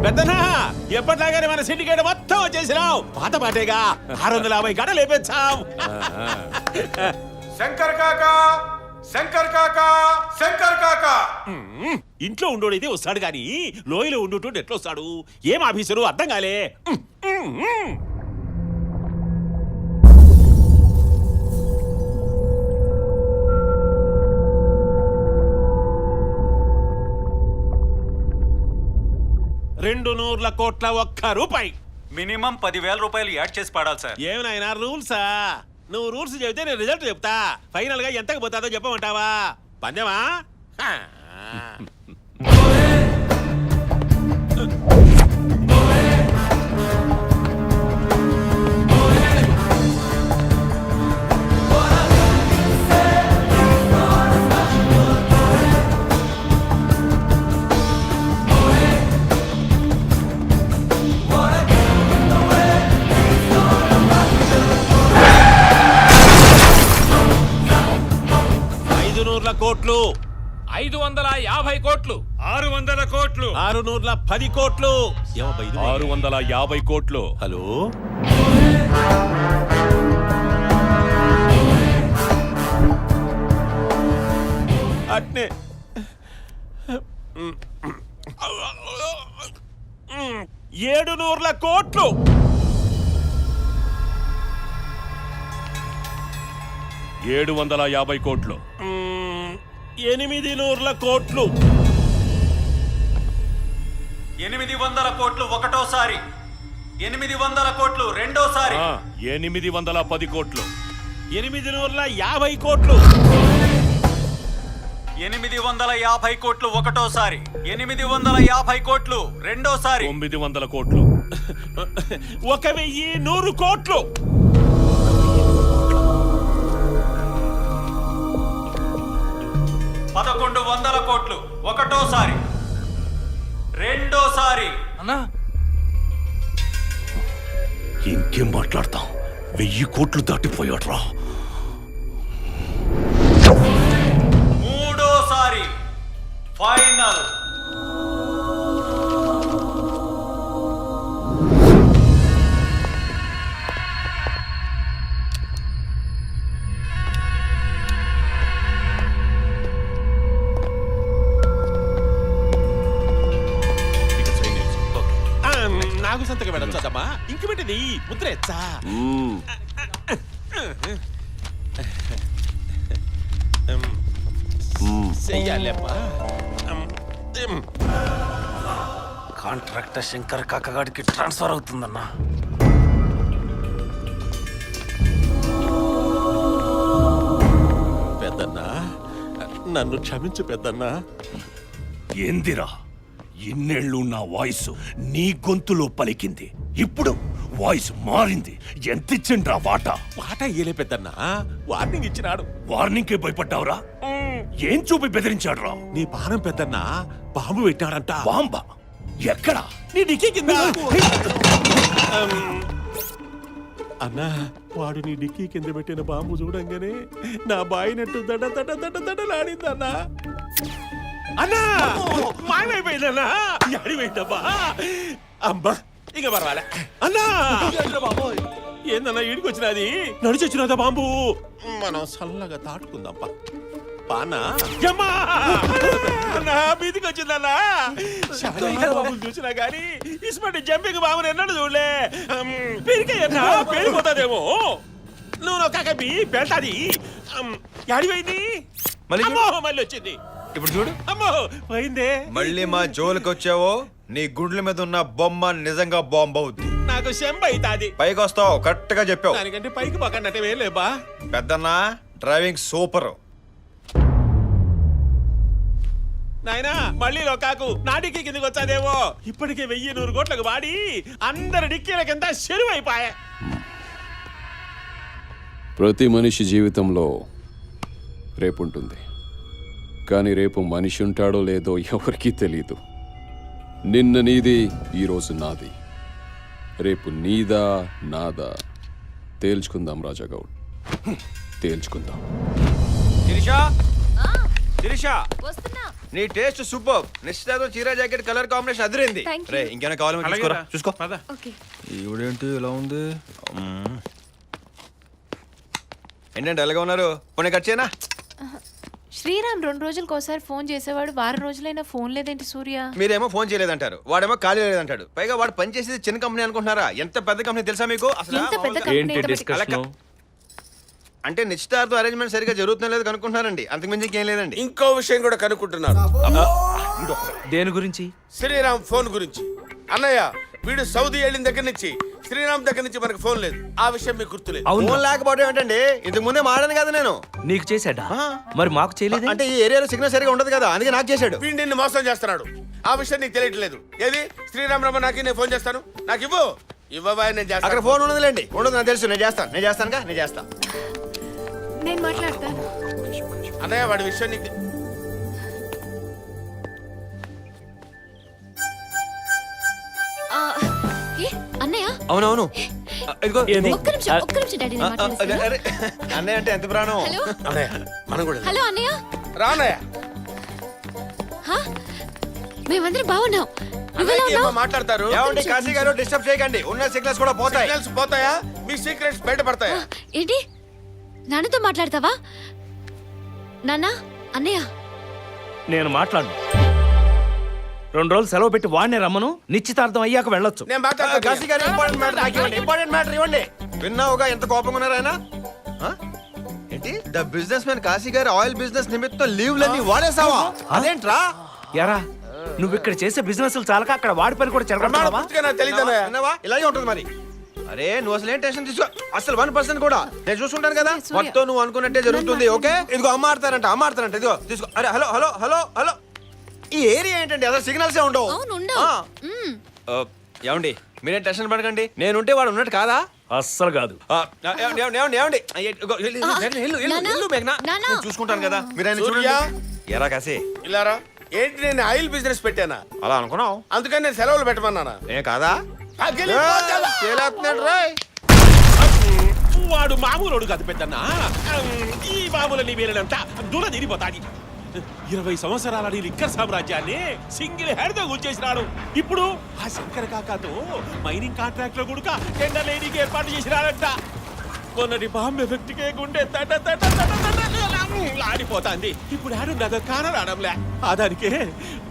పెద్దనా ఎప్పటిలాగానే మన సిండికేట్ మొత్తం వచ్చేసినావు. పాత పాటేగా 650 గడలు లేపించాం. శంకర్ కాకా, శంకర్ కాకా, శంకర్ కాకా. ఇంట్లో ఉండోడైతే వస్తాడు గాని లోయలో ఉండుంటూ ఎట్లా వస్తాడు? ఏం ఆఫీసరు అర్థం కాలే. ₹200,00,00,000 మినిమం 10,000 రూపాయలు యాడ్ చేసి పాడాలి సార్. ఏమైనా రూల్సా? నువ్వు రూల్స్ చెబితే నేను రిజల్ట్ చెప్తా. ఫైనల్ గా ఎంతకు పోతాదో చెప్పమంటావా? పందెమా? 500 కోట్లు, 550 కోట్లు, 600 కోట్లు, 610 కోట్లు, 650 కోట్లు. హలో, అట్నే 700 కోట్లు, 750 కోట్లు, 800 కోట్లు, 800 కోట్లు ఒకటోసారి, 800 కోట్లు రెండోసారి, 810 కోట్లు, 850 కోట్లు, 850 కోట్లు ఒకటోసారి, 850 కోట్లు రెండోసారి, 900 కోట్లు, 1100 కోట్లు, 1100 కోట్లు ఒకటోసారి, రెండోసారి. అన్నా ఇంకేం మాట్లాడతాం? 1000 కోట్లు దాటిపోయాడ్రా. మూడోసారి ఫైనల్. నాకు సంతకం పెట్టచ్చమ్మా. ఇంక పెట్టింది ముద్ర ఎచ్చా. చెయ్యాలమ్మా. కాంట్రాక్టర్ శంకర్ కాకగాడికి ట్రాన్స్ఫర్ అవుతుందన్నా. పెద్దన్నా, నన్ను క్షమించు పెద్దన్నా. ఏందిరా ఇన్నేళ్ళు నా వాయిస్ నీ గొంతులో పలికింది, ఇప్పుడు వాయిస్ మారింది. ఎంత ఇచ్చిండ్రా వాటా? పాట ఇయ్యలే పెద్దన్నా, వార్నింగ్ ఇచ్చినాడు. వార్నింగ్ కి భయపడ్డావురా? ఏం చూపి బెదిరించాడురా? నీ పానం పెద్దన్నా బాంబు పెట్టాడంట. బాంబా? ఎక్కడ? నీ డిక్కీ కింద. అన్నా, వాడు నీ డిక్కీ కింద పెట్టిన బాంబు చూడంగానే నా బాయినట్టు దడ దడ దడ దడలాడిందన్నా. అన్నా మాయమైపోయిందన్నా. అడిపోయిందమ్మా. అమ్మా ఇక పర్వాలే. అన్నా ఏందన్నా ఈడికొచ్చినది? నడిచొచ్చినదా బాంబు? మనం చల్లగా తాటుకుందాంపా. పానా మీదికి వచ్చిందన్నా. బాబులు చూసినా గానీ ఇస్మాటి జంపింగ్ బాబుని ఎన్నడూ చూడలే. పెరికయ్యన్నా పేలిపోతాదేమో. నువ్వు నొక్కబి పెడతాది. అడిపోయింది. మళ్ళీ వచ్చింది. ఇప్పుడు చూడు, అమ్మో పోయిందే. మళ్ళీ మా జోలికి వచ్చావో నీ గుండెల మీద ఉన్న బొమ్మ నిజంగా బాంబు అవుద్ది. నాకు శంబ అవుతాది. పైకి వస్తావు, కరెక్ట్ గా చెప్పావు. దానికంటే పైకి పక్కనట్టే వేయలేబా. పెద్దన్నా డ్రైవింగ్ సూపర్. నాయనా మళ్ళీ లోకాకు నా డిక్కీ కిందకి వచ్చాదేమో. ఇప్పటికే 1100 కోట్లకు వాడి అందరి డిక్కీల కింద చెరువు అయిపోయా. ప్రతి మనిషి జీవితంలో రేపుంటుంది, కానీ రేపు మనిషి ఉంటాడో లేదో ఎవరికీ తెలీదు. నిన్న నీది, ఈరోజు నాది. రేపు నీదా నాదా తేల్చుకుందాం రాజాగౌడ్, తేల్చుకుందాం. శిరీష, శిరీష, నీ టేస్ట్ సూపర్. నిశ్చితార్థం చీర jacket colour combination Adirindi. Thank you. రే ఇంకేమైనా కావాలో చూసుకోరా. చూసుకో. పద. ఓకే. ఈవిడేంటి ఇలా ఉంది? ఏంటంటే ఎలాగా ఉన్నారు? పోనీ కట్ చేయనా? శ్రీరామ్ 2 రోజులకు ఒకసారి ఫోన్ చేసేవాడు, వారం రోజులైనా ఫోన్ లేదేంటి సూర్య? మీరేమో ఫోన్ చేయలేదంటారు, వాడేమో ఖాళీ లేదంటాడు. పైగా వాడు పని చేసేది చిన్న కంపెనీ అనుకుంటున్నారా? ఎంత పెద్ద కంపెనీ తెలుసా మీకు అసలు? ఎంత పెద్ద కంపెనీ ఏంటి అయితే డిస్కషన్? అంటే నిశ్చితార్థం అరేంజ్మెంట్ సరిగా జరుగుతున్నా లేదు కనుకుంటున్నారండి. అంతకుమించి ఇంకేం లేదండి. ఇంకో విషయం కూడా కనుక్కుంటున్నారు. దేని గురించి? శ్రీరామ్ ఫోన్ గురించి. అన్నయ్య, వీడు సౌదీ వెళ్ళిన దగ్గర నుంచి శ్రీరామ్ దగ్గర నుంచి మనకు ఫోన్ లేదు. ఆ విషయం మీకు గుర్తులేదు. ఫోన్ లేకపోవడం ఏంటండి? ఇంతకు ముందే మాడాను కదా నేను. నీకు చేశాడా? మరి మాకు చేయలేదు. అంటే ఈ ఏరియాలో సిగ్నల్ సరిగా ఉండదు కదా, అందుకే నాకు చేశాడు. వీడు నిన్ను మోసం చేస్తున్నాడు. ఆ విషయం నీకు తెలియట్లేదు. ఏది శ్రీరామ్ రమ్మ నాకు నేను ఫోన్ చేస్తాను. నాకు ఇవ్వు. ఇవ్వవా నేను అక్కడ చేస్తాను. ఫోన్ ఉండదులేండి. ఉండదు నాకు తెలుసు. నేను చేస్తానుగా. నేను చేస్తాను. నేను మాట్లాడతాను. అన్నయ్య, వాడి విషయం నీకు ఆ, ఏ, అన్నయ్య అవునవును. ఇదిగో ఒక్క నిమిషం డాడీ నేను మాట్లాడేస్తాను. అరే, అన్నయ్య అంటే ఎంత ప్రాణం. హలో అన్నయ్య మనం కూడా హలో అన్నయ్య. రా అన్నయ్య. హా? మేమందరం బాగున్నాం. నువ్వెలా అన్నయ్యకి ఏమో ఉన్నావు? మాట్లాడతారు. ఏమండి కాశీ గారు, డిస్టర్బ్ చేయకండి. ఉన్న సిగ్నల్స్ కూడా పోతాయి. సిగ్నల్స్ పోతాయా? మీ సీక్రెట్స్ బయటపడతాయా? ఏంటి, నాన్నతో మాట్లాడతావా? నాన్న, అన్నయ్య, నేను మాట్లాడు. 2 రోజులు సెలవు పెట్టి వాడినే రమ్మను. నిశ్చితార్థం అయ్యాక వెళ్ళొచ్చు. నేను కాశీ మాట్లాడతాను. గారు, ఇంపార్టెంట్ మ్యాటర్ నాకు ఇవ్వండి. ఇంపార్టెంట్ మ్యాటర్ ఇవ్వండి. విన్నావుగా ఎంత కోపంగా ఉన్నారు ఆయన? ఆ? ఏంటి ద బిజినెస్ మ్యాన్ కాశీ గారు ఆయిల్ బిజినెస్ నిమిత్తం లీవ్లన్నీ వాడేసావా? అదేంట్రా? ఎరా, నువ్వు ఇక్కడ చేసే బిజినెస్ చాలక అక్కడ వాడి పని కూడా చెలగొడతావా? పూర్తిగా నాకు తెలియదు అన్నయ్య. విన్నావా? ఇలాగే ఉంటుంది మరి. అరే నువ్వు అసలు ఏం టెన్షన్ తీసుకో. అసలు 1% కూడా నేను చూసుకుంటాను కదా. సూర్య. మొత్తం నువ్వు అనుకున్నట్టే జరుగుతుంది. ఓకే, ఇదిగో అమ్మ ఆడతారంట. ఇదిగో తీసుకో. అరే హలో హలో హలో హలో. ఈ ఏరియా ఏంటండి అసలు సిగ్నల్సే ఉండవు. అవును ఉండవు. ఆ. ఏమండి మీరేం టెన్షన్ పడకండి. నేనుంటే వాడు ఉన్నట్టు కాదా? అస్సలు కాదు. ఏమండి ఇదిగో, వెళ్ళు, మేఘనా. నాన్న. నేను చూసుకుంటాను కదా. మీరు ఆయన సూర్య. చూడండి. ఎరా కాశీ, ఇలారా. ఏంటి, నేను ఆయిల్ బిజినెస్ పెట్టానా? అలా అనుకున్నావు? అందుకని నేను సెలవులు పెట్టమన్నానా? ఏం కాదా? పగిలిపోతావా? తేలేస్తున్నాడు రోయ్. వాడు మామూలుడు కాదు పెద్దన్న. ఈ మామూలని వేలనంతా దూర తిరిగిపోతాది. 20 సంవత్సరాల లిక్కర్ సామ్రాజ్యాన్ని సింగిల్ హెడ్ తో కూల్చేసినాడు. ఇప్పుడు ఆ శంకర కాకాతో మైనింగ్ కాంట్రాక్ట్ లో కూడా టెండర్ లేడీకి ఏర్పాటు చేసినాడంట. మొన్నటి బాంబే వ్యక్తికే గుండె తట తట తట తట ఆడిపోతాంది. ఇప్పుడు ఆడుండగా కానరాడంలే. దానికే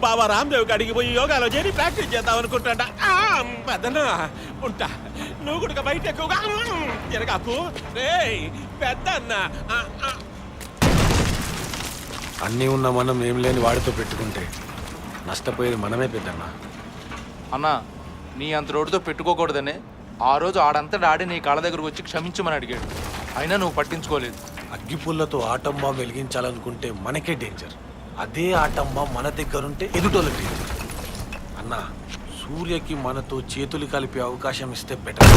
బాబా రామ్దేవ్ కాడికి పోయి యోగాలో చేరి ప్రాక్టీస్ చేద్దాం అనుకుంటాడ. పెద్దన్న ఉంటా. నువ్వు కూడా బయట ఎక్కువగా తిరగాకు రేయ్ పెద్దన్న. అన్నీ ఉన్న మనం ఏం లేని వాడితో పెట్టుకుంటే నష్టపోయేది మనమే పెద్దన్నా. అన్నా, నీ అంత రోడ్డుతో పెట్టుకోకూడదనే ఆ రోజు ఆడంతటా ఆడి నీ కాళ్ళ దగ్గరకు వచ్చి క్షమించమని అడిగాడు. అయినా నువ్వు పట్టించుకోలేదు. అగ్గిపుల్లతో ఆటంబా వెలిగించాలనుకుంటే మనకే డేంజర్. అదే ఆటంబా మన దగ్గరుంటే ఎదుటోళ్ళకి డేంజర్. అన్నా, సూర్యకి మనతో చేతులు కలిపే అవకాశం ఇస్తే బెటర్.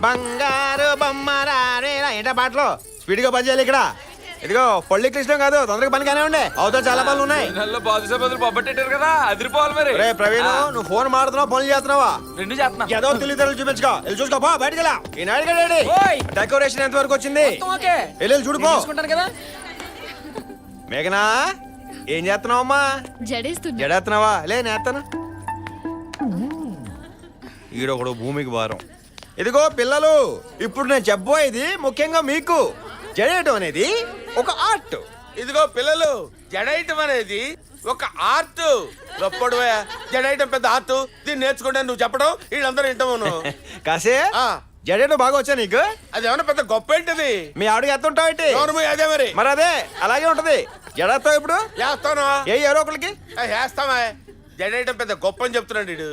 బంగారు బొమ్మరారే ఏంటా పాటలు స్పీడ్ గా పని చేయాలి ఇక్కడ. ఇదిగో పళ్ళు కృష్ణం కాదు, తొందరగా పని కానీ ఉండే. అవతల చాలా పనులు ఉన్నాయి. కదా అదిరిపోవాలి మరి. రే ప్రవీణ్, నువ్వు ఫోన్ మాడుతున్నావు, పనులు చేస్తున్నావా? రెండు చేస్తున్నా. ఏదో తెలియదు చూపించుకో. వెళ్ళి చూసుకో, పో బయటకు వెళ్ళా. ఈ నాయుడు డెకరేషన్ ఎంత వరకు వచ్చింది? వెళ్ళి చూడుకో. మేఘనా, ఏం చేస్తున్నావమ్మా? జడేస్తున్నా. జడేస్తున్నావా? లే నేస్తాను. ఈడొకడు భూమికి భారం. ఇదిగో పిల్లలు, ఇప్పుడు నేను చెప్పబోయేది ముఖ్యంగా మీకు. జడేయటం అనేది ఒక ఆర్ట్. ఇదిగో పిల్లలు, జడైటం అనేది ఒక ఆర్ట్. గొప్పడు జడైటం పెద్ద ఆర్ట్. దీన్ని నేర్చుకుంటే నువ్వు చెప్పడం వీళ్ళందరూ వింటాము. కాసే జడేయటం బాగా వచ్చా నీకు? అది ఏమన్నా పెద్ద గొప్ప ఏంటిది? మీ ఆవిడకి ఎత్తుంటావు ఏంటి? అదే మరి. మరి అదే అలాగే ఉంటది. జడేస్తావు ఇప్పుడు? చేస్తాను. ఎవరో ఒకరికి చేస్తామా? జడైటం పెద్ద గొప్ప అని చెప్తున్నాడు వీడు.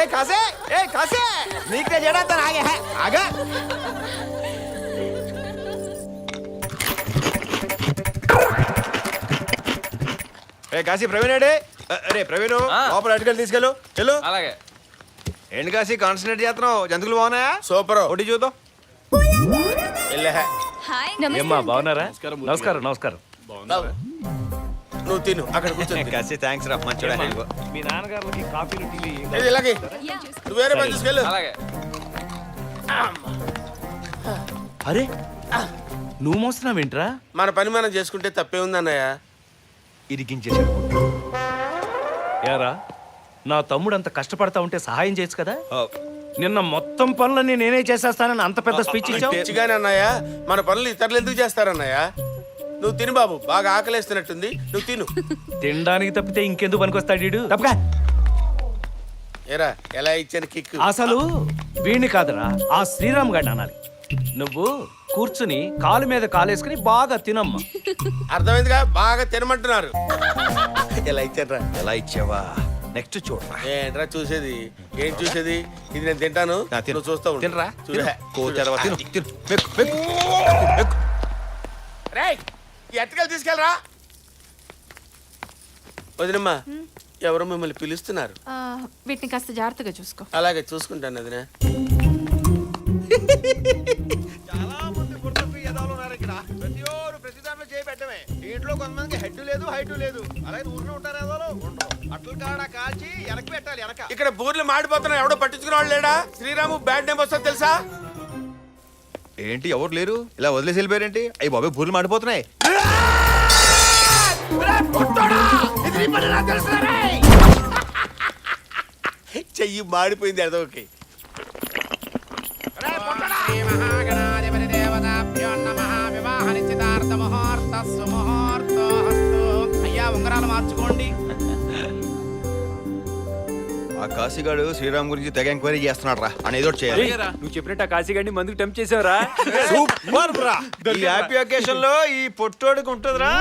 ఏ కాసే నీకే జడేస్తాను. ఆగే ఆగా. ఏ కాశీ, ప్రవీణ్ ఏడే? రే ప్రవీణ్, లోపల అటుకెళ్ళి తీసుకెళ్ళు. వెళ్ళు. అలాగే. ఏంటి కాశీ కాన్సన్ట్రేట్ చేస్తున్నావు? జంతువులు బాగున్నాయా? సూపర్. ఒకటి చూద్దాం. ఏమ్మా బాగున్నారా? నమస్కారం. నమస్కారం. నువ్వు తిను, అక్కడ కూర్చో. కాశీ థ్యాంక్స్ రా, మంచోడా. మీ నాన్నగారికి కాఫీలు టీలు ఇది ఇలాగే. నువ్వు వేరే పని తీసుకెళ్ళు. అలాగే. అరే నువ్వు మోస్తున్నావేంట్రా? మన పని మనం చేసుకుంటే తప్పే ఉంది అన్నయ్య. ఇరికించేశాడు. యారా నా తమ్ముడు అంత కష్టపడతా ఉంటే సహాయం చేయొచ్చు కదా. నిన్న మొత్తం పనులన్నీ నేనే చేసేస్తానని అంత పెద్ద స్పీచ్ ఇచ్చావు. పిచ్చిగానే అన్నయ్య, మన పనులు ఇతరులు ఎందుకు చేస్తారన్నయ్య? నువ్వు తిను బాబు, బాగా ఆకలేస్తున్నట్టుంది, నువ్వు తిను. తినడానికి తప్పితే ఇంకెందుకు పనికొస్తాడు వీడు? తప్పకా. ఏరా ఎలా ఇచ్చాను కిక్? అసలు వీణ్ణి కాదురా ఆ శ్రీరామ్ గారిని అనాలి. నువ్వు కూర్చుని కాలు మీద కాలేసుకుని బాగా తినమ్మా. అర్థమైందిగా, బాగా తినమంటున్నారు. ఎలా ఇచ్చారా? ఎలా ఇచ్చావా? నెక్స్ట్ చూడరా. ఏంట్రా చూసేది? ఏం చూసేది? ఇది నేను తింటాను, నువ్వు చూస్తా ఉండు. తినరా. చూడే. కోచరవా, తిను, తిను. మెక్కు, మెక్కు, మెక్కు. రేయ్, ఈ అట్టకెళ్ళి తీసుకెళ్ళరా. వదినమ్మా, ఎవరో మిమ్మల్ని పిలుస్తున్నారు. వీటిని కాస్త జాగ్రత్తగా చూసుకో. అలాగే చూసుకుంటాను వదిన. చాలా మంది బుర్రకు ఎదవలు ఉన్నారు ఇక్కడ. ప్రతి దాంట్లో చేయి పెట్టమే. ఇంట్లో కొంతమందికి హెడ్ లేదు, హైట్ లేదు. అలాగే ఊరిలో ఉంటారు ఎదవలు. అట్ల కాడ కాల్చి వెనక్కి పెట్టాలి. వెనక ఇక్కడ బూర్లు మాడిపోతున్నా, ఎవడో పట్టించుకునే వాళ్ళు లేడా? శ్రీరాము బ్యాడ్ నేమ్ వస్తుంది తెలుసా? ఏంటి ఎవరు లేరు? ఇలా వదిలేసి వెళ్ళిపోయారేంటి? అయ్యి బాబాయ్ బూర్లు మాడిపోతున్నాయి. చెయ్యి మాడిపోయింది అదొకే. ఉంగరాలు మార్చుకోండి. ఆ కాశీగాడు శ్రీరామ్ గురించి తెగ ఎంక్వైరీ చేస్తున్నాడు రా. అని ఏదో ఒకటి చేయాలి. నువ్వు చెప్పినట్టు ఆ కాశీగాడిని మందుకు టెంప్ చేసావురా. సూపర్ బ్రా. ఈ హ్యాపీ అకేషన్ లో ఈ పొట్టోడికి ఉంటుందిరా.